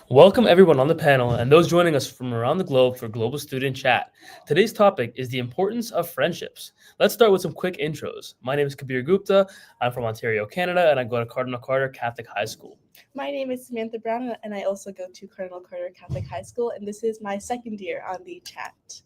Welcome everyone on the panel and those joining us from around the globe for Global Student Chat. Today's topic is the importance of friendships. Let's start with some quick intros. My name is Kabir Gupta. I'm from Ontario, Canada, and I go to Cardinal Carter Catholic High School. My name is Samantha Brown, and I also go to Cardinal Carter Catholic High School, and this is my second year on the chat.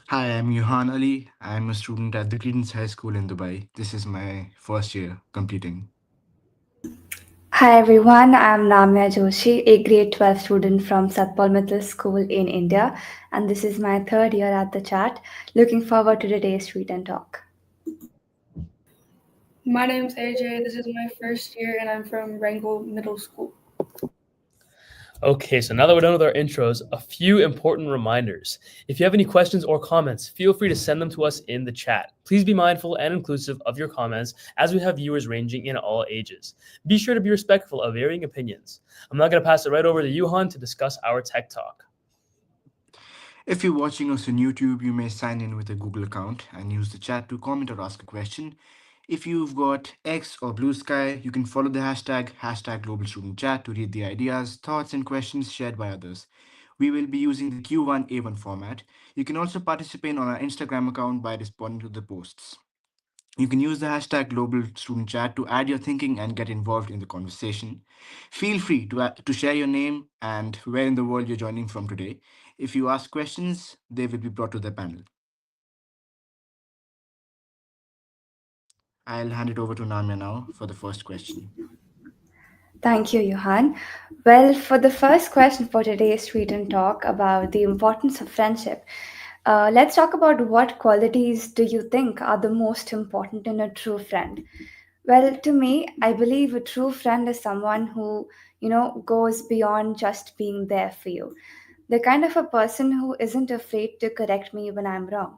Hi, I'm Yohan Ali. I'm a student at the Credence High School in Dubai. This is my first year completing. Hi everyone, I'm Namya Joshi, a grade 12 student from Satpal Middle School in India, and this is my third year at the chat. Looking forward to today's tweet and talk. My name's AJ. This is my first year, and I'm from Wrangell Middle School. Okay, so now that we're done with our intros, a few important reminders. If you have any questions or comments, feel free to send them to us in the chat. Please be mindful and inclusive of your comments as we have viewers ranging in all ages. Be sure to be respectful of varying opinions. I'm now going to pass it right over to Yuhan to discuss our tech talk. If you're watching us on YouTube, you may sign in with a Google account and use the chat to comment or ask a question. If you've got X or Blue Sky, you can follow the hashtag Global Student Chat to read the ideas, thoughts, and questions shared by others. We will be using the Q1A1 format. You can also participate on our Instagram account by responding to the posts. You can use the hashtag Global Student Chat to add your thinking and get involved in the conversation. Feel free to share your name and where in the world you're joining from today. If you ask questions, they will be brought to the panel. I'll hand it over to Namya now for the first question. Thank you, Johan. Well, for the first question for today's tweet and talk about the importance of friendship, let's talk about what qualities do you think are the most important in a true friend? Well, to me, I believe a true friend is someone who, goes beyond just being there for you. The kind of a person who isn't afraid to correct me when I'm wrong,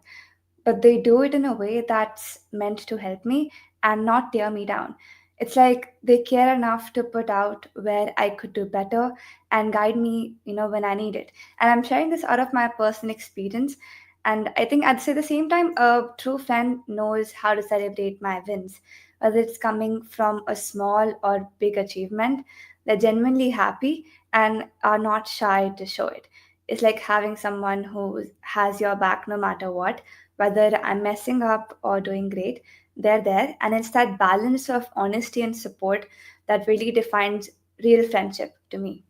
but they do it in a way that's meant to help me and not tear me down. It's like they care enough to put out where I could do better and guide me, when I need it. And I'm sharing this out of my personal experience. And I think at the same time, a true friend knows how to celebrate my wins, whether it's coming from a small or big achievement. They're genuinely happy and are not shy to show it. It's like having someone who has your back no matter what, whether I'm messing up or doing great, they're there. And it's that balance of honesty and support that really defines real friendship to me.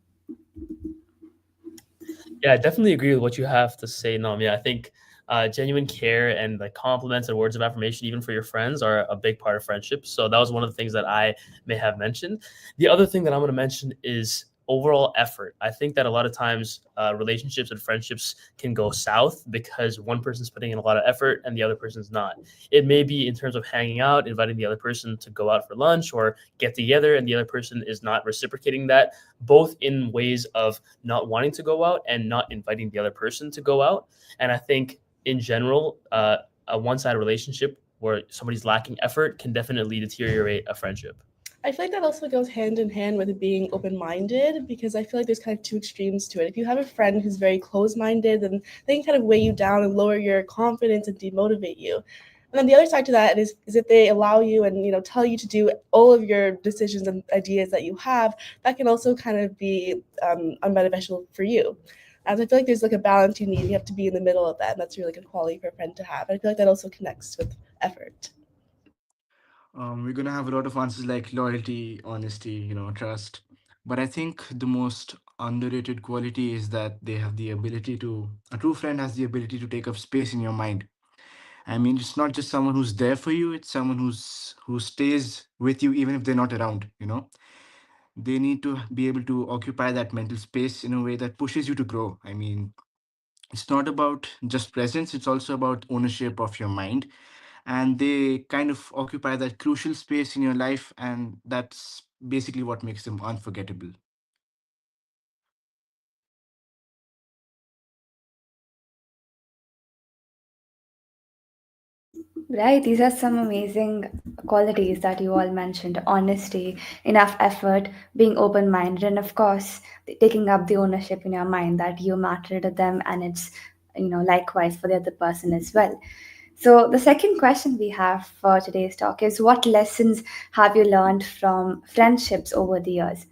Yeah, I definitely agree with what you have to say, Namya. I think genuine care and like compliments and words of affirmation, even for your friends, are a big part of friendship. So that was one of the things that I may have mentioned. The other thing that I'm going to mention is overall effort. I think that a lot of times relationships and friendships can go south because one person's putting in a lot of effort and the other person's not. It may be in terms of hanging out, inviting the other person to go out for lunch or get together, and the other person is not reciprocating that, both in ways of not wanting to go out and not inviting the other person to go out. And I think in general, a one-sided relationship where somebody's lacking effort can definitely deteriorate a friendship. I feel like that also goes hand in hand with being open-minded, because I feel like there's kind of two extremes to it. If you have a friend who's very closed-minded, then they can kind of weigh you down and lower your confidence and demotivate you. And then the other side to that is if they allow you and tell you to do all of your decisions and ideas that you have, that can also kind of be unbeneficial for you. As I feel like there's like a balance you need. You have to be in the middle of that, and that's a really good quality for a friend to have. I feel like that also connects with effort. We're gonna have a lot of answers like loyalty, honesty, trust. But I think the most underrated quality is that they have the ability to, a true friend has the ability to take up space in your mind. I mean, it's not just someone who's there for you, it's someone who stays with you even if they're not around. They need to be able to occupy that mental space in a way that pushes you to grow. I mean, it's not about just presence, it's also about ownership of your mind. And they kind of occupy that crucial space in your life, and that's basically what makes them unforgettable. Right, these are some amazing qualities that you all mentioned: honesty, enough effort, being open minded, and of course, taking up the ownership in your mind that you matter to them and it's, likewise for the other person as well. So, the second question we have for today's talk is: what lessons have you learned from friendships over the years?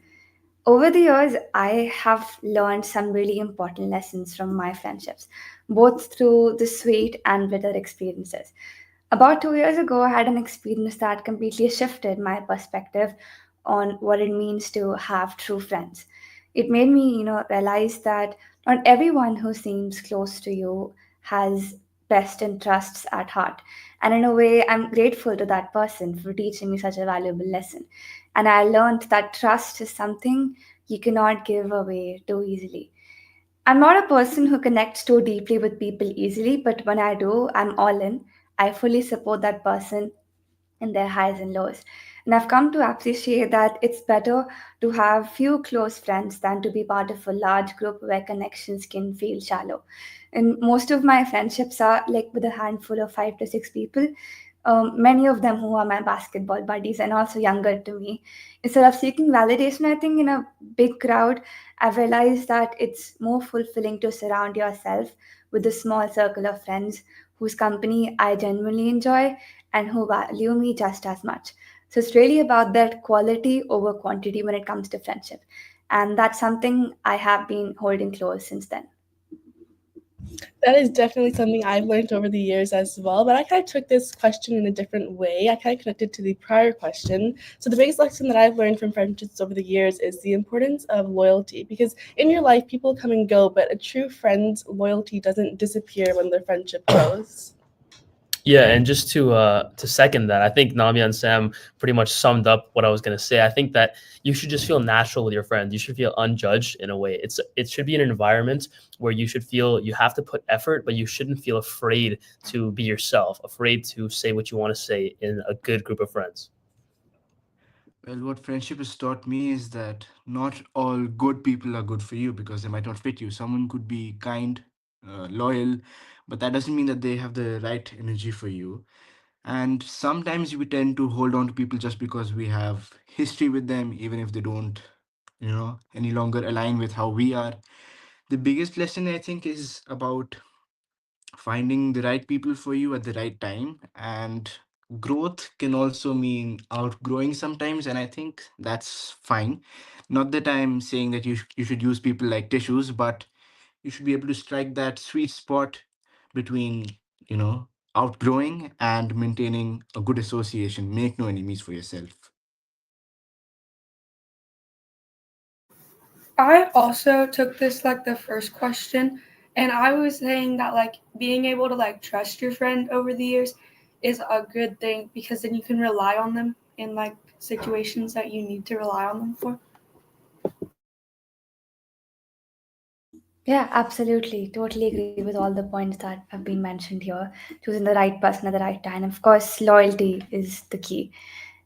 Over the years, I have learned some really important lessons from my friendships, both through the sweet and bitter experiences. About 2 years ago, I had an experience that completely shifted my perspective on what it means to have true friends. It made me, realize that not everyone who seems close to you has best interests at heart. And in a way, I'm grateful to that person for teaching me such a valuable lesson. And I learned that trust is something you cannot give away too easily. I'm not a person who connects too deeply with people easily, but when I do, I'm all in. I fully support that person in their highs and lows. And I've come to appreciate that it's better to have few close friends than to be part of a large group where connections can feel shallow. And most of my friendships are like with a handful of 5 to 6 people. Many of them who are my basketball buddies and also younger to me. Instead of seeking validation, I think in a big crowd, I've realized that it's more fulfilling to surround yourself with a small circle of friends whose company I genuinely enjoy and who value me just as much. So it's really about that quality over quantity when it comes to friendship. And that's something I have been holding close since then. That is definitely something I've learned over the years as well. But I kind of took this question in a different way. I kind of connected to the prior question. So, the biggest lesson that I've learned from friendships over the years is the importance of loyalty. Because in your life, people come and go, but a true friend's loyalty doesn't disappear when their friendship grows. Yeah, and just to second that, I think Namia and Sam pretty much summed up what I was gonna say. I think that you should just feel natural with your friends. You should feel unjudged in a way. It should be an environment where you should feel you have to put effort, but you shouldn't feel afraid to be yourself, afraid to say what you want to say in a good group of friends. Well, what friendship has taught me is that not all good people are good for you because they might not fit you. Someone could be kind, loyal, but that doesn't mean that they have the right energy for you. And sometimes we tend to hold on to people just because we have history with them, even if they don't, any longer align with how we are. The biggest lesson I think is about finding the right people for you at the right time. And growth can also mean outgrowing sometimes, and I think that's fine. Not that I'm saying that you should use people like tissues, but you should be able to strike that sweet spot between, you know outgrowing and maintaining a good association. Make no enemies for yourself. I also took this like the first question, and I was saying that like being able to like trust your friend over the years is a good thing because then you can rely on them in like situations that you need to rely on them for. Yeah, absolutely. Totally agree with all the points that have been mentioned here. Choosing the right person at the right time. Of course, loyalty is the key.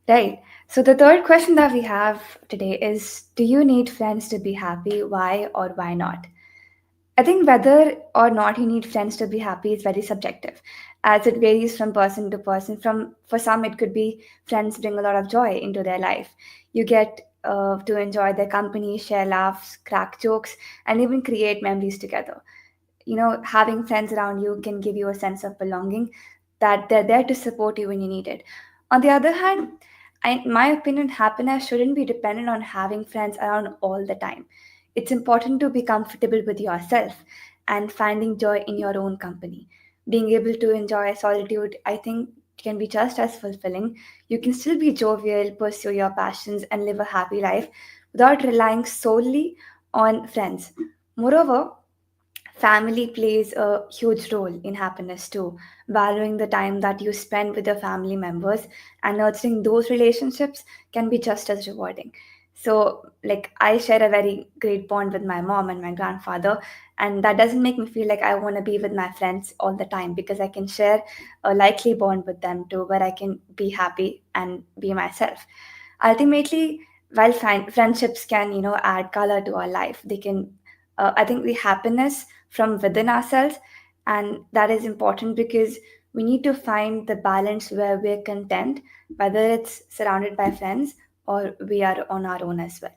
Right. So the third question that we have today is, do you need friends to be happy? Why or why not? I think whether or not you need friends to be happy is very subjective, as it varies from person to person. From for some, it could be friends bring a lot of joy into their life. You get to enjoy their company, share laughs, crack jokes, and even create memories together. Having friends around you can give you a sense of belonging, that they're there to support you when you need it. On the other hand, in my opinion, happiness shouldn't be dependent on having friends around all the time. It's important to be comfortable with yourself and finding joy in your own company. Being able to enjoy solitude, I think, can be just as fulfilling. You can still be jovial, pursue your passions, and live a happy life without relying solely on friends. Moreover, family plays a huge role in happiness too. Valuing the time that you spend with your family members and nurturing those relationships can be just as rewarding. So, like, I share a very great bond with my mom and my grandfather, and that doesn't make me feel like I want to be with my friends all the time because I can share a likely bond with them too, where I can be happy and be myself. Ultimately, while friendships can, add color to our life, they can, I think, the happiness from within ourselves, and that is important because we need to find the balance where we're content, whether it's surrounded by friends or we are on our own as well.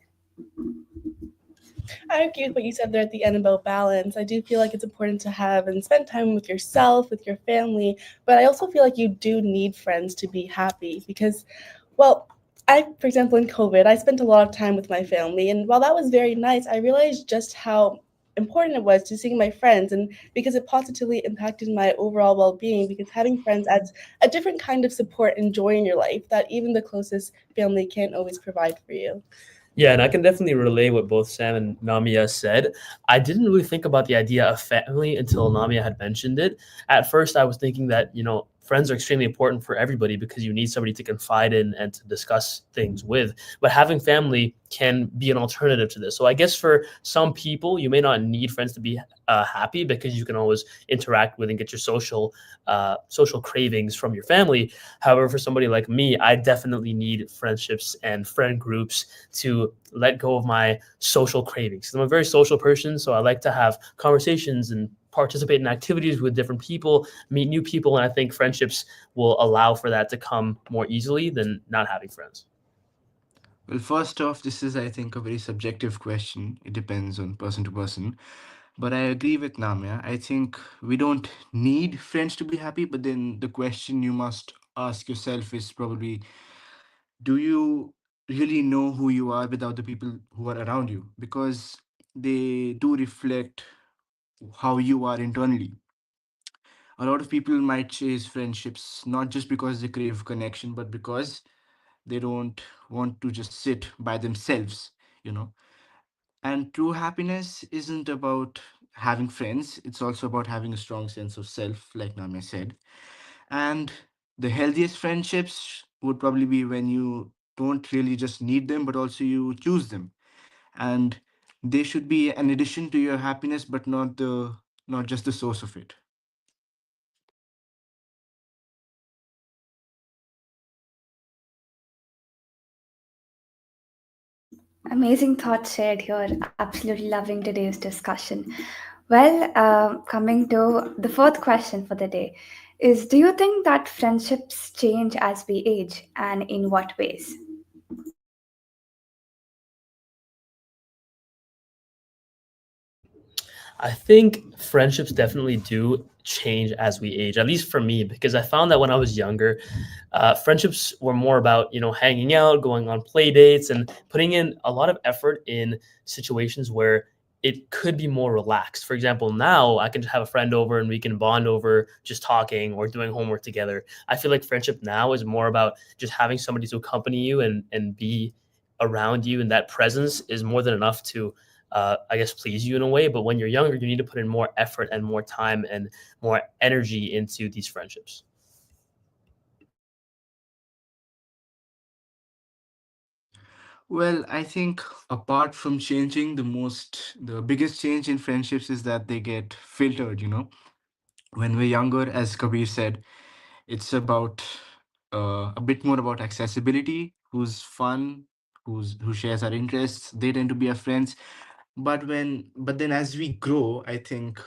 I agree with what you said there at the end about balance. I do feel like it's important to have and spend time with yourself, with your family, but I also feel like you do need friends to be happy because, well, for example, in COVID, I spent a lot of time with my family, and while that was very nice, I realized just how important it was to seeing my friends, and because it positively impacted my overall well-being. Because having friends adds a different kind of support and joy in your life that even the closest family can't always provide for you. Yeah, and I can definitely relay what both Sam and Namia said. I didn't really think about the idea of family until Namia had mentioned it. At first, I was thinking that, friends are extremely important for everybody because you need somebody to confide in and to discuss things with. But having family can be an alternative to this. So I guess for some people, you may not need friends to be happy because you can always interact with and get your social cravings from your family. However, for somebody like me, I definitely need friendships and friend groups to let go of my social cravings. I'm a very social person, so I like to have conversations and participate in activities with different people, meet new people, and I think friendships will allow for that to come more easily than not having friends. Well, first off, this is, I think, a very subjective question. It depends on person to person. But I agree with Namya. I think we don't need friends to be happy, but then the question you must ask yourself is probably, do you really know who you are without the people who are around you? Because they do reflect how you are internally. A lot of people might chase friendships not just because they crave connection, but because they don't want to just sit by themselves, you know. And true happiness isn't about having friends, it's also about having a strong sense of self, like Namya said. And the healthiest friendships would probably be when you don't really just need them, but also you choose them. And they should be an addition to your happiness, but not just the source of it. Amazing thoughts shared here. Absolutely loving today's discussion. Well, coming to the fourth question for the day is, do you think that friendships change as we age, and in what ways? I think friendships definitely do change as we age, at least for me, because I found that when I was younger, friendships were more about, hanging out, going on play dates, and putting in a lot of effort in situations where it could be more relaxed. For example, now I can just have a friend over and we can bond over just talking or doing homework together. I feel like friendship now is more about just having somebody to accompany you and be around you, and that presence is more than enough to I guess, please you in a way. But when you're younger, you need to put in more effort and more time and more energy into these friendships. Well, I think apart from changing, the biggest change in friendships is that they get filtered, you know. When we're younger, as Kabir said, it's about a bit more about accessibility, who's fun, who shares our interests. They tend to be our friends. But then as we grow, I think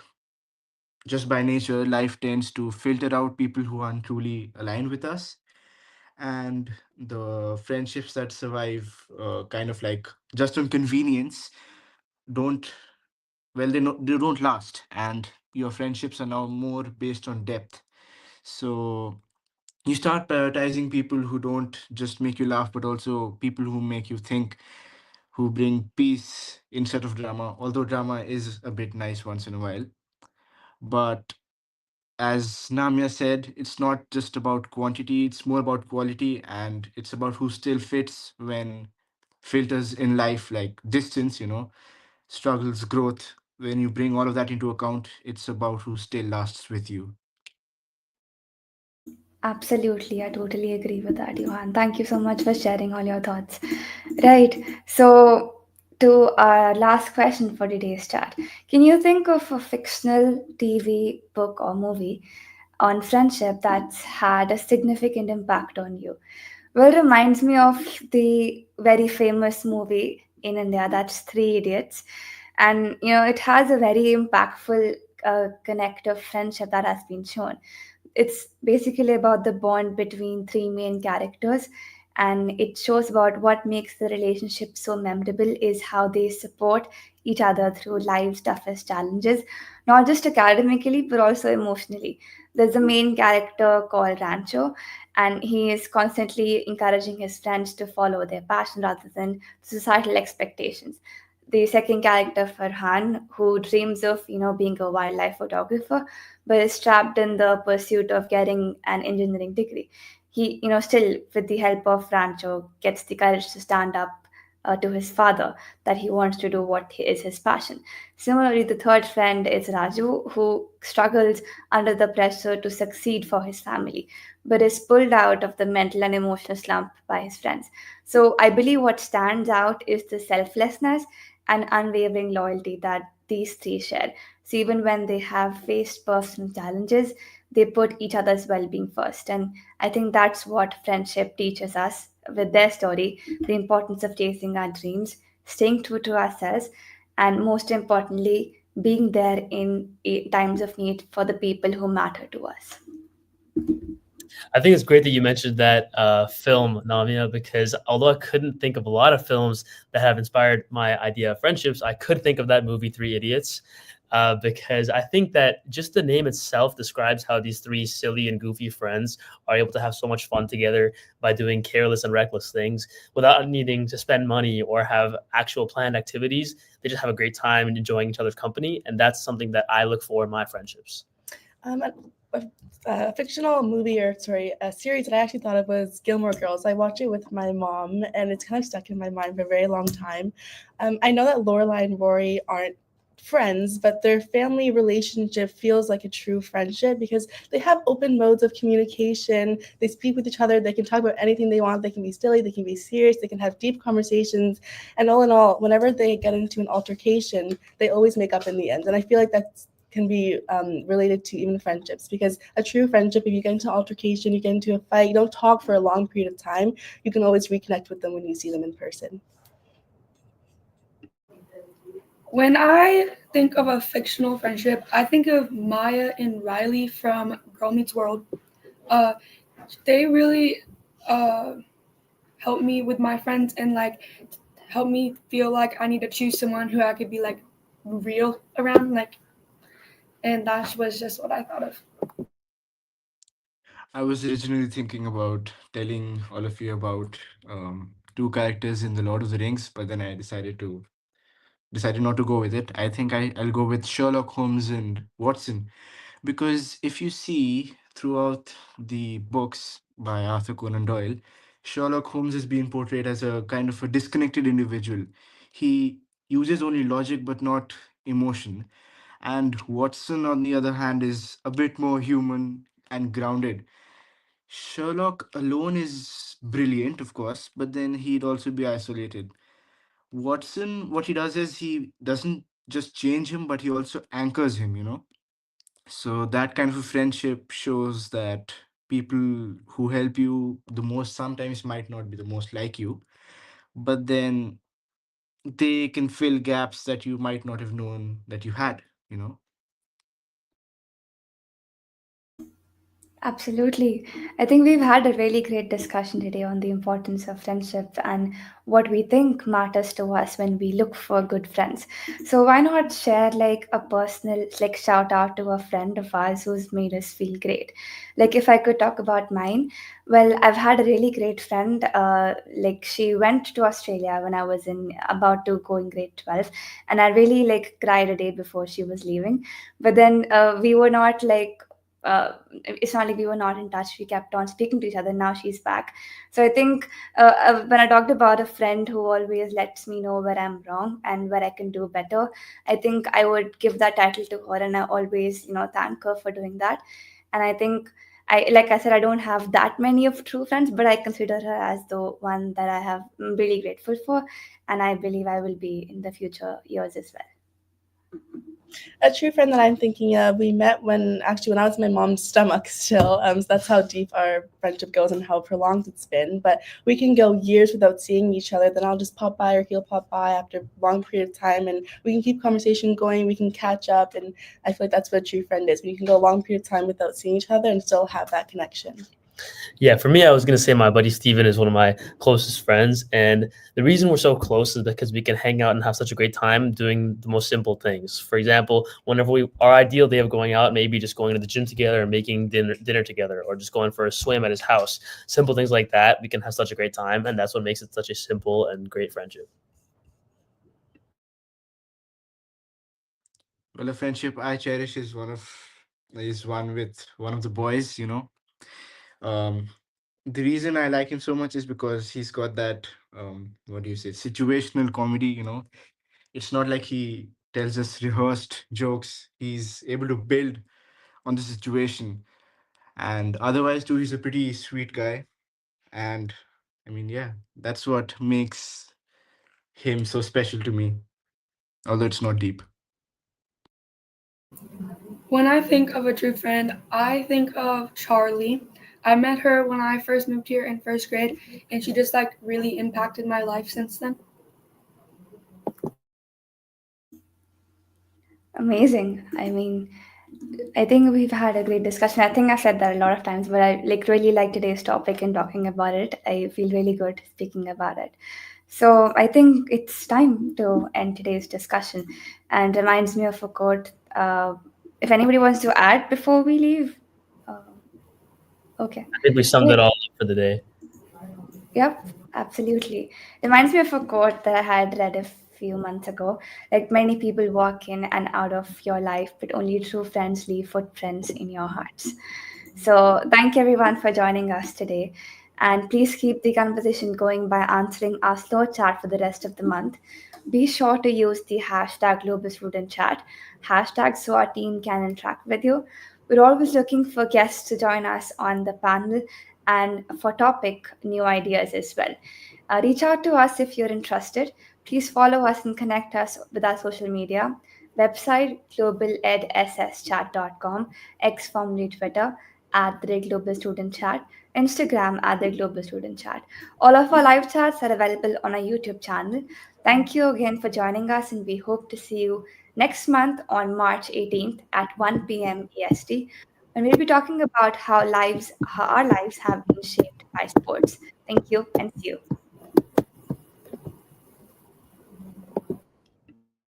just by nature, life tends to filter out people who aren't truly aligned with us. And the friendships that survive, kind of like just on convenience, don't they don't last. And your friendships are now more based on depth. So you start prioritizing people who don't just make you laugh, but also people who make you think, who bring peace instead of drama. Although drama is a bit nice once in a while, but as Namya said, it's not just about quantity, it's more about quality, and it's about who still fits when filters in life like distance, struggles, growth. When you bring all of that into account, it's about who still lasts with you. Absolutely, I totally agree with that, Johan. Thank you so much for sharing all your thoughts. Right, so to our last question for today's chat, can you think of a fictional TV, book, or movie on friendship that's had a significant impact on you? Well, it reminds me of the very famous movie in India, that's Three Idiots. And, it has a very impactful connective friendship that has been shown. It's basically about the bond between three main characters, and it shows about what makes the relationship so memorable is how they support each other through life's toughest challenges, not just academically but also emotionally. There's a main character called Rancho, and he is constantly encouraging his friends to follow their passion rather than societal expectations. The second character, Farhan, who dreams of being a wildlife photographer, but is trapped in the pursuit of getting an engineering degree. He, still with the help of Rancho, gets the courage to stand up to his father that he wants to do what is his passion. Similarly, the third friend is Raju, who struggles under the pressure to succeed for his family, but is pulled out of the mental and emotional slump by his friends. So I believe what stands out is the selflessness and unwavering loyalty that these three share. So even when they have faced personal challenges, they put each other's well-being first. And I think that's what friendship teaches us with their story: the importance of chasing our dreams, staying true to ourselves, and most importantly, being there in times of need for the people who matter to us. I think it's great that you mentioned that film, Namia, because although I couldn't think of a lot of films that have inspired my idea of friendships, I could think of that movie, Three Idiots, because I think that just the name itself describes how these three silly and goofy friends are able to have so much fun together by doing careless and reckless things without needing to spend money or have actual planned activities. They just have a great time and enjoying each other's company. And that's something that I look for in my friendships. A fictional movie, or sorry, a series that I actually thought of was Gilmore Girls. I watched it with my mom, and it's kind of stuck in my mind for a very long time. I know that Lorelai and Rory aren't friends, but their family relationship feels like a true friendship because they have open modes of communication. They speak with each other. They can talk about anything they want. They can be silly. They can be serious. They can have deep conversations. And all in all, whenever they get into an altercation, they always make up in the end. And I feel like that's can be related to even friendships, because a true friendship, if you get into altercation, you get into a fight, you don't talk for a long period of time, you can always reconnect with them when you see them in person. When I think of a fictional friendship, I think of Maya and Riley from Girl Meets World. Uh, they really help me with my friends and like help me feel like I need to choose someone who I could be like real around, like, and that was just what I thought of. I was originally thinking about telling all of you about two characters in The Lord of the Rings, but then I decided not to go with it. I think I'll go with Sherlock Holmes and Watson, because if you see throughout the books by Arthur Conan Doyle, Sherlock Holmes is being portrayed as a kind of a disconnected individual. He uses only logic but not emotion. And Watson, on the other hand, is a bit more human and grounded. Sherlock alone is brilliant, of course, but then he'd also be isolated. Watson, what he does is he doesn't just change him, but he also anchors him. So that kind of a friendship shows that people who help you the most sometimes might not be the most like you, but then they can fill gaps that you might not have known that you had. Absolutely. I think we've had a really great discussion today on the importance of friendship and what we think matters to us when we look for good friends. So why not share like a personal like shout out to a friend of ours who's made us feel great? Like if I could talk about mine, well, I've had a really great friend. Like she went to Australia when I was in about to go in grade 12, and I really like cried a day before she was leaving. But then we were not like it's not like we were not in touch. We kept on speaking to each other. Now she's back. So I think when I talked about a friend who always lets me know where I'm wrong and where I can do better, I think I would give that title to her, and I always thank her for doing that. And I think like I said, I don't have that many of true friends, but I consider her as the one that I have really grateful for, and I believe I will be in the future years as well. A true friend that I'm thinking of, we met when I was in my mom's stomach still. So that's how deep our friendship goes and how prolonged it's been. But we can go years without seeing each other. Then I'll just pop by or he'll pop by after a long period of time, and we can keep conversation going. We can catch up, and I feel like that's what a true friend is. When you can go a long period of time without seeing each other and still have that connection. Yeah, for me, I was gonna say my buddy Steven is one of my closest friends, and the reason we're so close is because we can hang out and have such a great time doing the most simple things. For example, whenever we our ideal day of going out, maybe just going to the gym together and making dinner together, or just going for a swim at his house. Simple things like that, we can have such a great time, and that's what makes it such a simple and great friendship. Well, a friendship I cherish is one with one of the boys, you know. Um, the reason I like him so much is because he's got that what do you say, situational comedy, you know. It's not like he tells us rehearsed jokes. He's able to build on the situation. And otherwise too, he's a pretty sweet guy. And I mean, yeah, that's what makes him so special to me, although it's not deep. When I think of a true friend, I think of Charlie. I met her when I first moved here in first grade, and she just like really impacted my life since then. Amazing. I mean, I think we've had a great discussion. I think I've said that a lot of times, but I like really like today's topic and talking about it. I feel really good speaking about it. So I think it's time to end today's discussion, and reminds me of a quote. If anybody wants to add before we leave, uh, okay. I think we summed it all up for the day. Yep, absolutely. Reminds me of a quote that I had read a few months ago. Like many people walk in and out of your life, but only true friends leave footprints in your hearts. So thank everyone for joining us today. And please keep the conversation going by answering our slow chat for the rest of the month. Be sure to use the hashtag Global Student Chat, hashtag so our team can interact with you. We're always looking for guests to join us on the panel and for topic new ideas as well. Reach out to us if you're interested. Please follow us and connect us with our social media. Website globaledsschat.com, X formerly Twitter at the Global Student Chat, Instagram at the Global Student Chat. All of our live chats are available on our YouTube channel. Thank you again for joining us, and we hope to see you next month on March 18th at 1 p.m. EST. And we'll be talking about how our lives have been shaped by sports. Thank you and see you.